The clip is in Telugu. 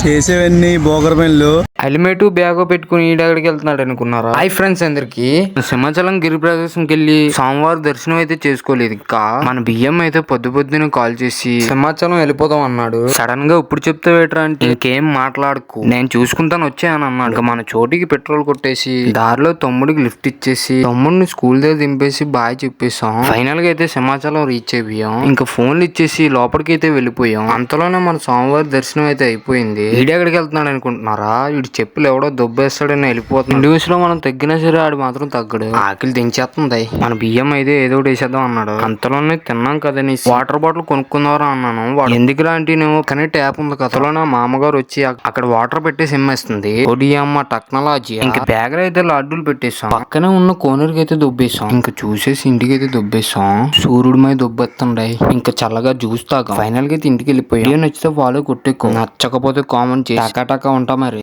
చేసేవన్నీ బోగర్ పనులు. హెల్మెట్ బ్యాగ్ పెట్టుకుని ఈడగడికి వెళ్తున్నాడు అనుకున్నారా? హాయ్ ఫ్రెండ్స్ అందరికి. సింహాచలం గిరి ప్రదర్శనకి వెళ్ళి సోమవారం దర్శనం అయితే చేసుకోలేదు. ఇంకా మన బియ్యం అయితే పొద్దున కాల్ చేసి సింహాచలం వెళ్ళిపోదాం అన్నాడు. సడన్ గా ఇప్పుడు చెప్తే వేటరా అంటే ఇంకేం మాట్లాడుకు, నేను చూసుకుంటాను వచ్చాయని అన్నాడు. ఇంకా మన చోటికి పెట్రోల్ కొట్టేసి దారిలో తమ్ముడికి లిఫ్ట్ ఇచ్చేసి తమ్ముడిని స్కూల్ దగ్గర దింపేసి బాయ్ చెప్పేసాం. ఫైనల్ గా అయితే సింహాచలం రీచ్ అయిపోయాం. ఇంకా ఫోన్లు ఇచ్చేసి లోపలికి అయితే వెళ్ళిపోయాం. అంతలోనే మన సోమవారం దర్శనం అయితే అయిపోయింది. ఈడెక్కడికి వెళ్తున్నాడు అనుకుంటున్నారా? వీడు చెప్పులు ఎవడో దొబ్బేస్తాడని వెళ్ళిపోతున్నాడు. న్యూస్ లో మనం తగ్గినా సరే ఆడు మాత్రం తగ్గడు. ఆకలి దించేస్తుంది. మన బియ్యం అయితే ఏదో ఒకటి వేసేద్దాం అన్నాడు. అంతలోనే తిన్నాం కదని వాటర్ బాటిల్ కొనుక్కుందారా అన్నాను. వాడు ఎందుకురా అంటే నేను కానీ ట్యాప్ ఉంది కథలో నా మామగారు వచ్చి అక్కడ వాటర్ పెట్టేసి ఇమ్మేస్తుంది. ఒడి అమ్మ టెక్నాలజీ. ఇంకా బ్యాగ్ లో అయితే లడ్డూలు పెట్టేసాం. పక్కనే ఉన్న కోనర్కి అయితే దొబ్బేసాం. ఇంకా చూసేసి ఇంటికి అయితే దొబ్బేసాం. సూర్యుడి మీద దొబ్బెత్తుండే. ఇంకా చల్లగా జ్యూస్ తాగా ఫైనల్ గా అయితే ఇంటికి వెళ్ళిపోయాం. నచ్చితే ఫాలో కొట్టేకో, నచ్చకపోతే కామెంట్ చేసి టకా ఉంటా మరి.